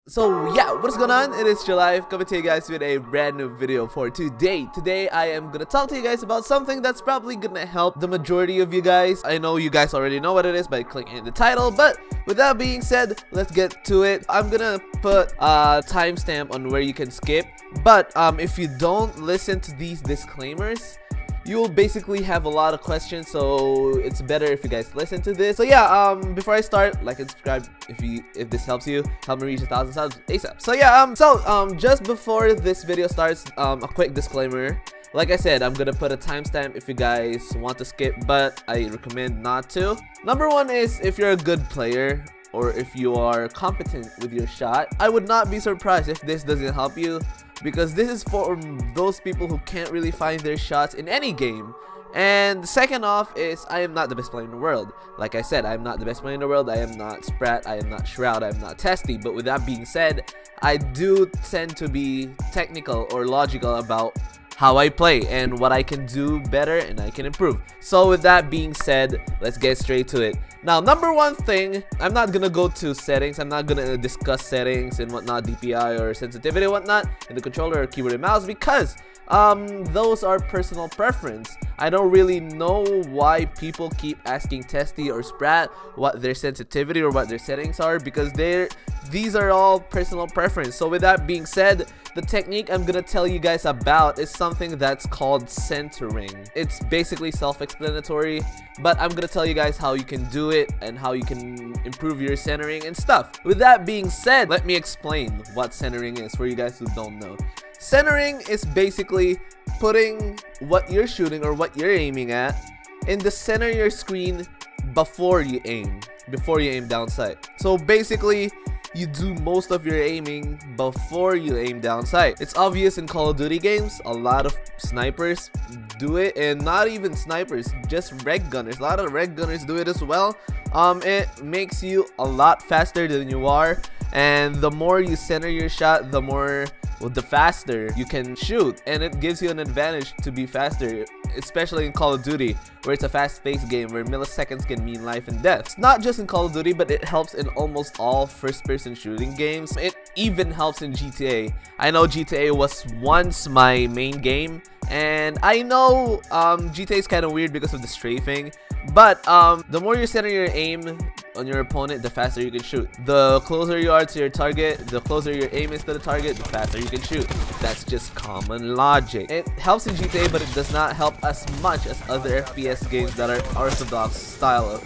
So yeah, what's going on? It is July coming to you guys with a brand new video for today. Today I am gonna talk to you guys about something that's probably gonna help the majority of you guys. I know you guys already know what it is by clicking the title, but with that being said, let's get to it. I'm gonna put a timestamp on where you can skip, but if you don't listen to these disclaimers, you will basically have a lot of questions, so it's better if you guys listen to this. So yeah, before I start, like and subscribe if this helps you. Help me reach 1,000 subs ASAP. So yeah, just before this video starts, a quick disclaimer. Like I said, I'm gonna put a timestamp if you guys want to skip, but I recommend not to. Number one is if you're a good player or if you are competent with your shot. I would not be surprised if this doesn't help you, because this is for those people who can't really find their shots in any game. And second off is, I am not the best player in the world. Like I said, I am not the best player in the world. I am not Spratt, I am not Shroud, I am not Testy. But with that being said, I do tend to be technical or logical about how I play and what I can do better and I can improve. So with that being said, let's get straight to it. Now, number one thing, I'm not gonna go to settings. I'm not gonna discuss settings and whatnot, DPI or sensitivity and whatnot in the controller or keyboard and mouse, because those are personal preference. I don't really know why people keep asking Testy or Spratt what their sensitivity or what their settings are, because these are all personal preference. So with that being said, the technique I'm gonna tell you guys about is something that's called centering. It's basically self-explanatory, but I'm gonna tell you guys how you can do it and how you can improve your centering and stuff. With that being said, let me explain what centering is for you guys who don't know. Centering is basically putting what you're shooting or what you're aiming at in the center of your screen before you aim down sight. So basically, you do most of your aiming before you aim down sight. It's obvious in Call of Duty games. A lot of snipers do it, and not even snipers, just reg gunners. A lot of reg gunners do it as well. It makes you a lot faster than you are, and the more you center your shot, the faster you can shoot, and it gives you an advantage to be faster, especially in Call of Duty, where it's a fast-paced game where milliseconds can mean life and death. It's not just in Call of Duty, but it helps in almost all first-person shooting games. It even helps in GTA. I know GTA was once my main game, and I know GTA is kind of weird because of the strafing, but the more you center your aim on your opponent, the faster you can shoot. The closer you are to your target, the closer your aim is to the target, the faster you can shoot. That's just common logic. It helps in GTA, but it does not help as much as other FPS games that are orthodox style of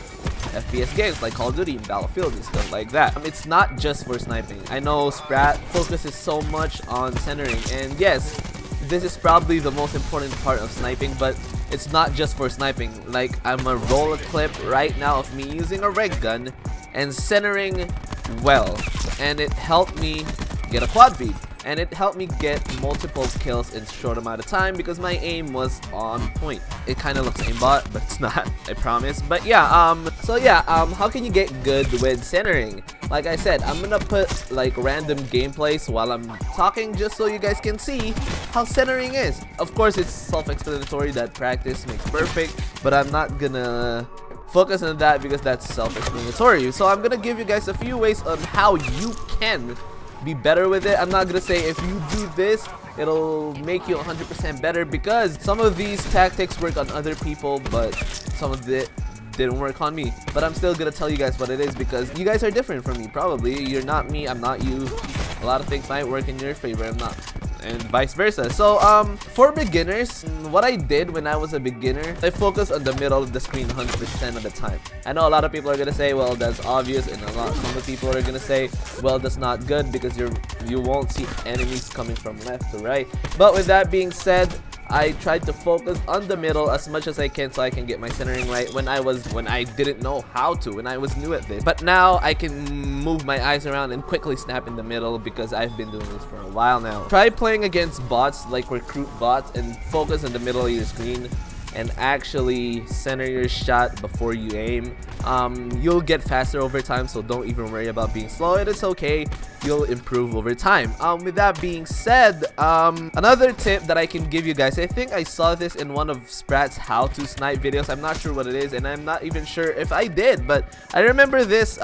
FPS games like Call of Duty and Battlefield and stuff like that. It's not just for sniping. I know Spratt focuses so much on centering, and yes, this is probably the most important part of sniping, but it's not just for sniping. Like, I'm gonna roll a clip right now of me using a reg gun and centering well, and it helped me get a quad feed, and it helped me get multiple kills in a short amount of time because my aim was on point. It kind of looks aimbot, but it's not, I promise. But yeah, how can you get good with centering? Like I said, I'm gonna put like random gameplays while I'm talking just so you guys can see how centering is. Of course, it's self-explanatory that practice makes perfect, but I'm not gonna focus on that because that's self-explanatory. So I'm gonna give you guys a few ways on how you can be better with it. I'm not gonna say if you do this, it'll make you 100% better, because some of these tactics work on other people, but some of it didn't work on me. But I'm still gonna tell you guys what it is, because you guys are different from me. Probably you're not me, I'm not you. A lot of things might work in your favor, I'm not, and vice versa. So for beginners, what I did when I was a beginner, I focused on the middle of the screen 100% of the time. I know a lot of people are gonna say, well, that's obvious, and some of people are gonna say, well, that's not good because you won't see enemies coming from left to right. But with that being said, I tried to focus on the middle as much as I can so I can get my centering right when I didn't know how to, when I was new at this. But now I can move my eyes around and quickly snap in the middle because I've been doing this for a while now. Try playing against bots, like recruit bots, and focus in the middle of your screen and actually center your shot before you aim. You'll get faster over time, so don't even worry about being slow. It is okay, you'll improve over time. With that being said, another tip that I can give you guys, I think I saw this in one of Spratt's how to snipe videos. I'm not sure what it is, and I'm not even sure if I did, but I remember this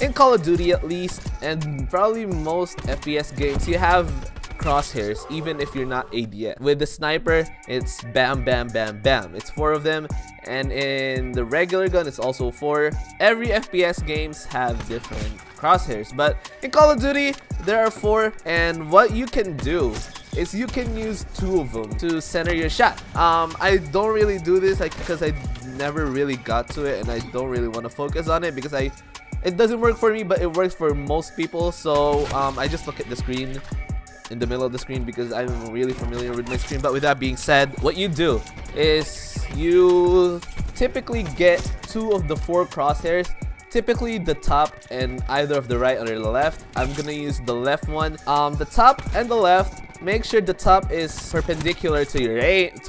in Call of Duty at least, and probably most FPS games, you have crosshairs even if you're not ADS. With the sniper, it's bam bam bam bam, it's 4 of them, and in the regular gun it's also 4. Every FPS games have different crosshairs, but in Call of Duty there are 4, and what you can do is you can use 2 of them to center your shot. I don't really do this because I never really got to it, and I don't really want to focus on it because it doesn't work for me, but it works for most people. So I just look at the screen, in the middle of the screen, because I'm really familiar with my screen. But with that being said, what you do is you typically get 2 of the 4 crosshairs, typically the top and either of the right or the left. I'm gonna use the left one. The top and the left, make sure the top is perpendicular to your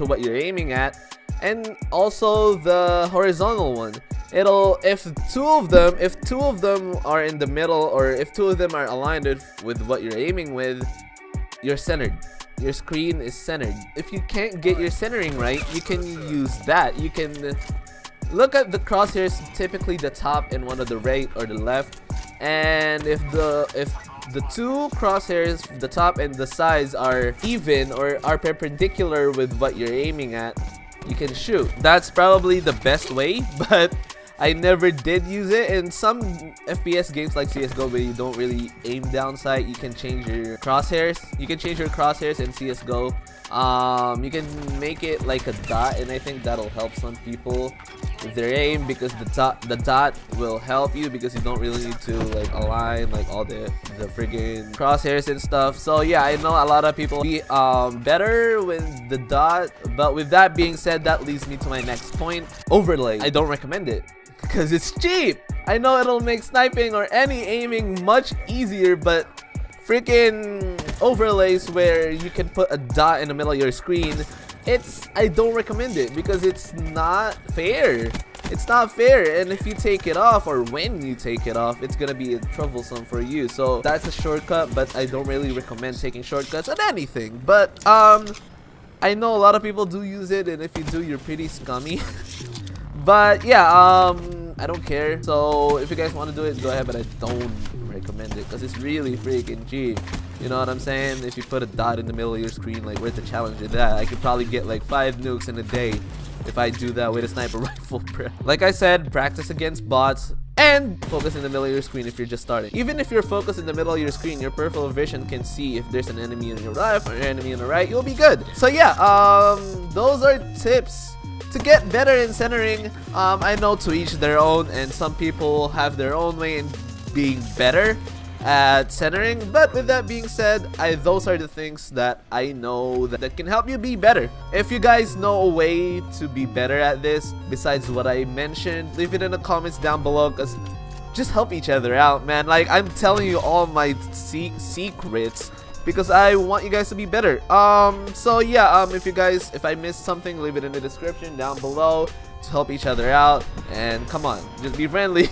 what you're aiming at, and also the horizontal one. If two of them are in the middle, or if 2 of them are aligned with what you're aiming with, you're centered. Your screen is centered. If you can't get your centering right, you can use that. You can look at the crosshairs, typically the top and one of the right or the left, and if the 2 crosshairs, the top and the sides, are even or are perpendicular with what you're aiming at, you can shoot. That's probably the best way, but I never did use it. In some FPS games like CSGO where you don't really aim down sight, you can change your crosshairs. You can change your crosshairs in CSGO. You can make it like a dot, and I think that'll help some people with their aim, because the dot will help you because you don't really need to like align like all the friggin' crosshairs and stuff. So yeah, I know a lot of people be better with the dot, but with that being said, that leads me to my next point: overlay. I don't recommend it because it's cheap. I know it'll make sniping or any aiming much easier, but freaking overlays where you can put a dot in the middle of your screen, I don't recommend it because it's not fair. It's not fair, and if you take it off, or when you take it off, it's gonna be troublesome for you. So that's a shortcut, but I don't really recommend taking shortcuts on anything. But I know a lot of people do use it, and if you do, you're pretty scummy. But yeah, I don't care. So if you guys want to do it, go ahead, but I don't recommend it because it's really freaking cheap. You know what I'm saying? If you put a dot in the middle of your screen, like, where's the challenge in that? I could probably get like 5 nukes in a day if I do that with a sniper rifle. Like I said, practice against bots and focus in the middle of your screen if you're just starting. Even if you're focused in the middle of your screen, your peripheral vision can see if there's an enemy on your left or an enemy on the right. You'll be good. So yeah, those are tips to get better in centering. I know to each their own, and some people have their own way in being better at centering, but with that being said, those are the things that I know that can help you be better. If you guys know a way to be better at this besides what I mentioned, leave it in the comments down below, because just help each other out, man. Like, I'm telling you all my secrets because I want you guys to be better. So yeah, if I missed something, leave it in the description down below to help each other out, and come on, just be friendly.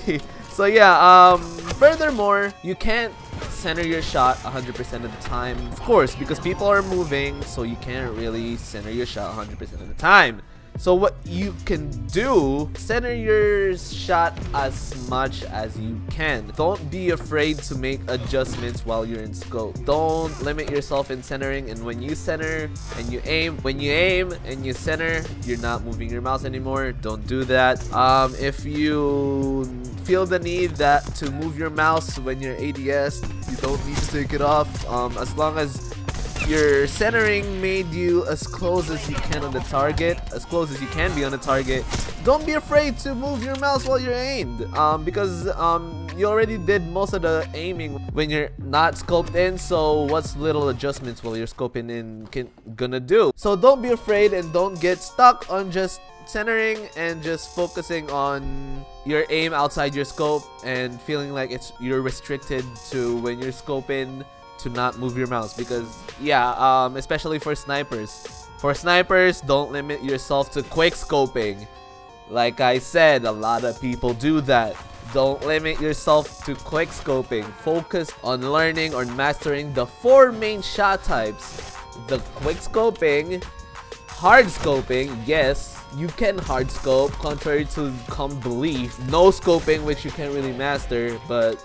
So yeah, furthermore, you can't center your shot 100% of the time, of course, because people are moving, so you can't really center your shot 100% of the time. So what you can do, center your shot as much as you can. Don't be afraid to make adjustments while you're in scope. Don't limit yourself in centering, and when you center and you aim, when you aim and you center, you're not moving your mouse anymore. Don't do that. If you feel the need to move your mouse when you're ADS, you don't need to take it off. As long as your centering made you as close as you can on the target, as close as you can be on the target, don't be afraid to move your mouse while you're aimed, because you already did most of the aiming when you're not scoped in. So what's little adjustments while you're scoping in gonna do? So don't be afraid, and don't get stuck on just centering and just focusing on your aim outside your scope and feeling like you're restricted to when you're scoping to not move your mouse. Because yeah, especially for snipers, don't limit yourself to quick scoping. Like I said, a lot of people do that. Don't limit yourself to quick scoping. Focus on learning or mastering the 4 main shot types: the quick scoping, hard scoping, yes, You can hard scope, contrary to common belief. No scoping, which you can't really master, but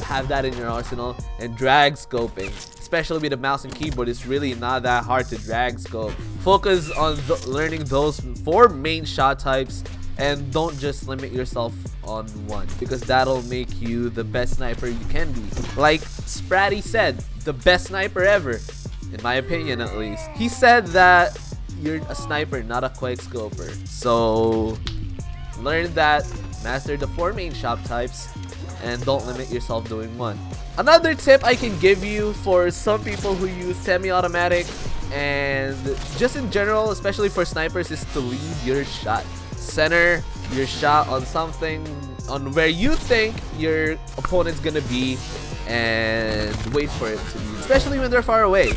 have that in your arsenal. And drag scoping, especially with the mouse and keyboard, it's really not that hard to drag scope. Focus on learning those 4 main shot types, and don't just limit yourself on one, because that'll make you the best sniper you can be. Like Spratty said, the best sniper ever, in my opinion at least. He said that you're a sniper, not a quick scoper. So learn that, master the 4 main shot types, and don't limit yourself doing one. Another tip I can give you for some people who use semi-automatic and just in general, especially for snipers, is to lead your shot. Center your shot on something, on where you think your opponent's gonna be, and wait for it to be, especially when they're far away.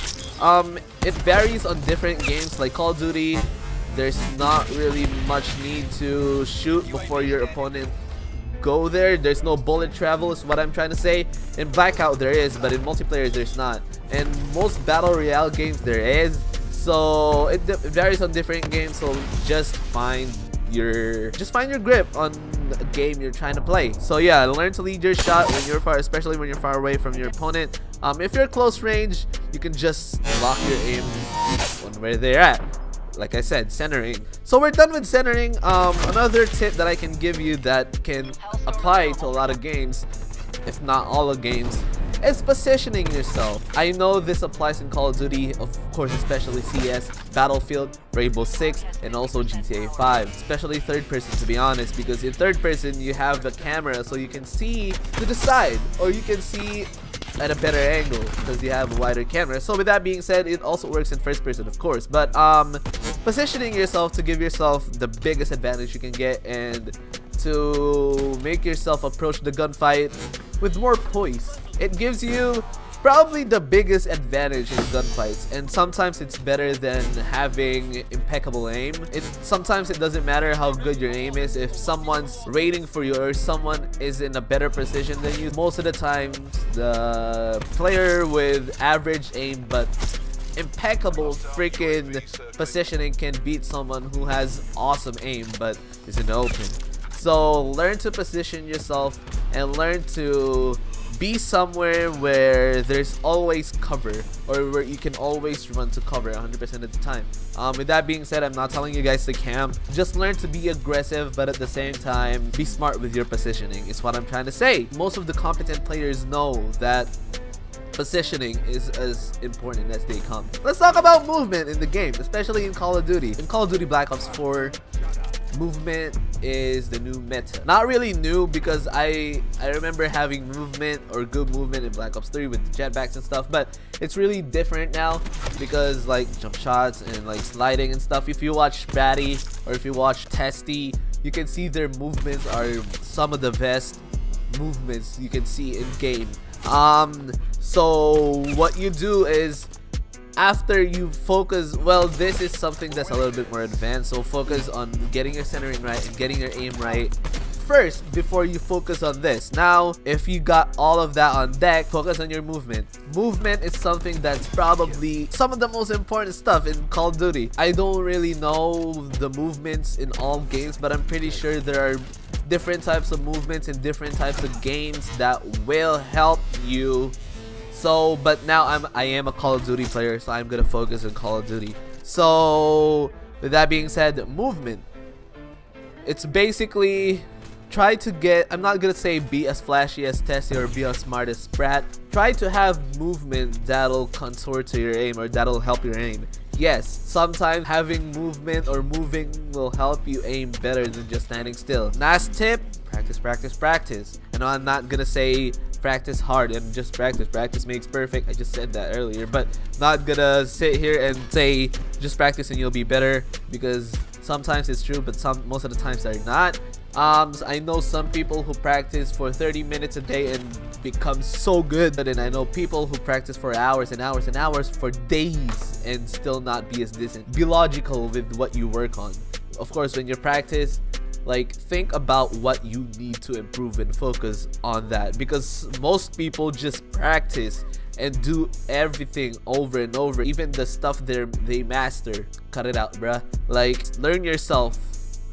It varies on different games. Like Call of Duty, there's not really much need to shoot before your opponent go there. There's no bullet travel is what I'm trying to say. In Blackout there is, but in multiplayer there's not. And most battle royale games there is. So it varies on different games. So just find your grip on a game you're trying to play. So yeah, learn to lead your shot when you're far, especially when you're far away from your opponent. If you're close range, you can just lock your aim on where they're at. Like I said, centering. So we're done with centering. Another tip that I can give you that can apply to a lot of games, if not all the games, is positioning yourself. I know this applies in Call of Duty, of course, especially CS, Battlefield, Rainbow Six, and also GTA 5, especially third person, to be honest, because in third person you have the camera, so you can see to the side, or you can see at a better angle because you have a wider camera. So with that being said, it also works in first person, of course, but positioning yourself to give yourself the biggest advantage you can get, and to make yourself approach the gunfight with more poise. It gives you probably the biggest advantage in gunfights, and sometimes it's better than having impeccable aim. Sometimes it doesn't matter how good your aim is. If someone's waiting for you or someone is in a better position than you, most of the time the player with average aim but impeccable freaking positioning can beat someone who has awesome aim but is in the open. So learn to position yourself and learn to be somewhere where there's always cover, or where you can always run to cover 100% of the time. With that being said, I'm not telling you guys to camp. Just learn to be aggressive, but at the same time, be smart with your positioning, is what I'm trying to say. Most of the competent players know that positioning is as important as they come. Let's talk about movement in the game, especially in Call of Duty. In Call of Duty Black Ops 4, movement is the new meta. Not really new, because I remember having movement or good movement in Black Ops 3 with jetpacks and stuff, but it's really different now because like jump shots and like sliding and stuff. If you watch Spratty or if you watch Testy, you can see their movements are some of the best movements you can see in game. So what you do is, after you focus, well, this is something that's a little bit more advanced, so focus on getting your centering right and getting your aim right first before you focus on this. Now, if you got all of that on deck, focus on your movement. Movement is something that's probably some of the most important stuff in Call of Duty. I don't really know the movements in all games, but I'm pretty sure there are different types of movements in different types of games that will help you. So, but now I am a Call of Duty player, so I'm gonna focus on Call of Duty. So, with that being said, movement. It's basically try to get, I'm not gonna say be as flashy as Tessie or be as smart as Spratt. Try to have movement that'll contour to your aim, or that'll help your aim. Yes, sometimes having movement or moving will help you aim better than just standing still. Last tip, practice, practice, practice. I know I'm not gonna say practice hard and just practice. Practice makes perfect. I just said that earlier, but not gonna sit here and say just practice and you'll be better, because sometimes it's true, but most of the times they're not. I know some people who practice for 30 minutes a day and become so good, and I know people who practice for hours and hours and hours for days and still not be as decent. Be logical with what you work on. Of course, when you practice, like, think about what you need to improve and focus on that, because most people just practice and do everything over and over. Even the stuff they master, cut it out, bruh. Like, learn yourself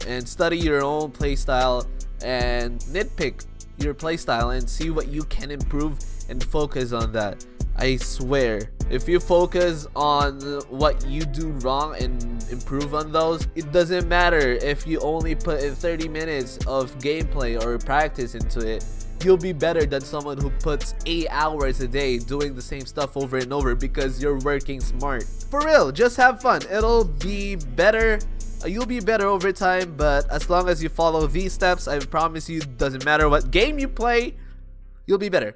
and study your own playstyle and nitpick your playstyle and see what you can improve and focus on that. I swear, if you focus on what you do wrong and improve on those, it doesn't matter if you only put in 30 minutes of gameplay or practice into it. You'll be better than someone who puts 8 hours a day doing the same stuff over and over because you're working smart. For real, just have fun. It'll be better. You'll be better over time, but as long as you follow these steps, I promise you, doesn't matter what game you play, you'll be better.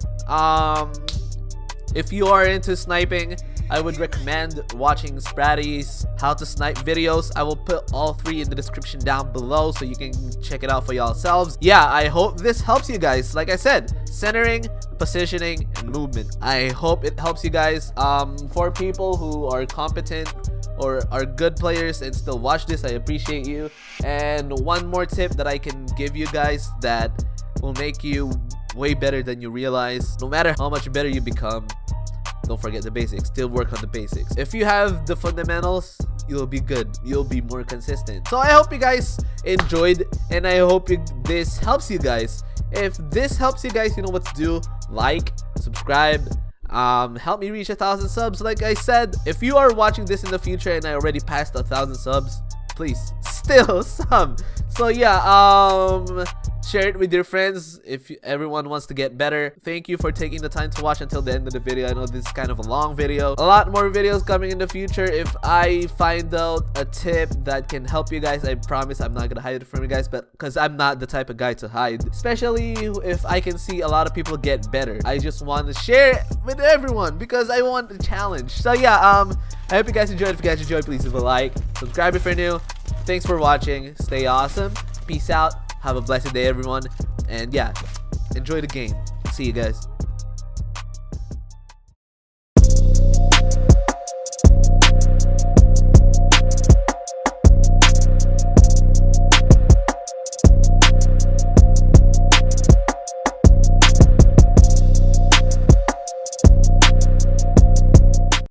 If you are into sniping, I would recommend watching Spratty's how to snipe videos. I will put all 3 in the description down below so you can check it out for yourselves. Yeah, I hope this helps you guys. Like I said, centering, positioning, and movement. I hope it helps you guys. For people who are competent or are good players and still watch this, I appreciate you. And one more tip that I can give you guys that will make you way better than you realize. No matter how much better you become, don't forget the basics. Still work on the basics. If you have the fundamentals, you'll be good. You'll be more consistent. So I hope you guys enjoyed, and I hope this helps you guys. If this helps you guys, you know what to do. Like, subscribe, help me reach 1,000 subs. Like I said, if you are watching this in the future and I already passed 1,000 subs, please still sub. So yeah, share it with your friends if everyone wants to get better. Thank you for taking the time to watch until the end of the video. I know this is kind of a long video. A lot more videos coming in the future. If I find out a tip that can help you guys, I promise I'm not gonna hide it from you guys, but because I'm not the type of guy to hide, especially if I can see a lot of people get better. I just want to share it with everyone because I want the challenge. So yeah, I hope you guys enjoyed. If you guys enjoyed, please leave a like, subscribe if you're new. Thanks for watching. Stay awesome. Peace out. Have a blessed day, everyone. And yeah, enjoy the game. See you guys.